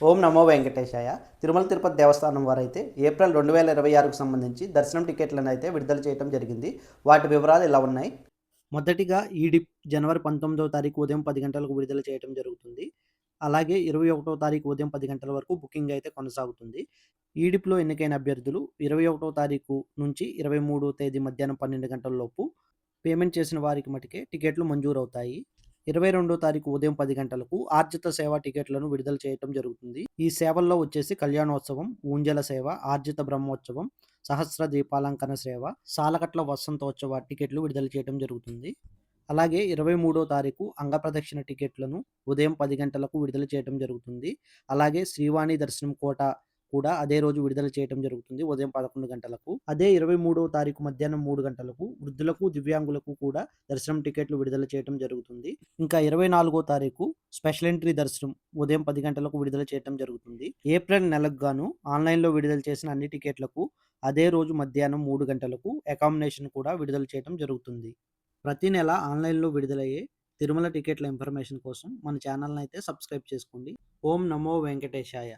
ఓం నమో వెంకటేశాయ. తిరుమల తిరుపతి దేవస్థానం వారైతే ఏప్రిల్ 2026కు సంబంధించి దర్శనం టికెట్లను అయితే విడుదల చేయడం జరిగింది. వాటి వివరాలు ఇలా ఉన్నాయి. మొదటిగా ఈడిప్ జనవరి 19వ తారీఖు ఉదయం 10 గంటలకు విడుదల చేయడం జరుగుతుంది. అలాగే 21వ తారీఖు ఉదయం 10 గంటల వరకు బుకింగ్ అయితే కొనసాగుతుంది. ఈడిప్‌లో ఎన్నికైన అభ్యర్థులు 21వ తారీఖు నుంచి 23వ తేదీ మధ్యాహ్నం 12 గంటల లోపు పేమెంట్ చేసిన వారికి మటుకే టికెట్లు మంజూరవుతాయి. 22వ తారీఖు ఉదయం 10 గంటలకు ఆర్జిత సేవ టికెట్లను విడుదల చేయటం జరుగుతుంది. ఈ సేవల్లో వచ్చేసి కళ్యాణోత్సవం, ఊంజల సేవ, ఆర్జిత బ్రహ్మోత్సవం, సహస్ర దీపాలంకన సేవ, సాలకట్ల వసంతోత్సవ టికెట్లు విడుదల చేయడం జరుగుతుంది. అలాగే 23వ తారీఖు అంగప్రదక్షిణ టికెట్లను ఉదయం 10 గంటలకు విడుదల చేయడం జరుగుతుంది. అలాగే శ్రీవాణి దర్శనం కోట కూడా అదే రోజు విడుదల చేయడం జరుగుతుంది ఉదయం 11 గంటలకు. అదే 23వ తారీఖు మధ్యాహ్నం 3 గంటలకు వృద్ధులకు, దివ్యాంగులకు కూడా దర్శనం టికెట్లు విడుదల చేయడం జరుగుతుంది. ఇంకా 24వ తారీఖు స్పెషల్ ఎంట్రీ దర్శనం ఉదయం 10 గంటలకు విడుదల చేయడం జరుగుతుంది. ఏప్రిల్ నెలకు గాను ఆన్‌లైన్‌లో విడుదల చేసిన అన్ని టికెట్లకు అదే రోజు మధ్యాహ్నం 3 గంటలకు అకామిడేషన్ కూడా విడుదల చేయడం జరుగుతుంది. ప్రతి నెల ఆన్‌లైన్‌లో విడుదలయ్యే తిరుమల టికెట్ల ఇన్ఫర్మేషన్ కోసం మన ఛానల్‌ని అయితే సబ్స్క్రైబ్ చేసుకోండి. ఓం నమో వెంకటేశాయ.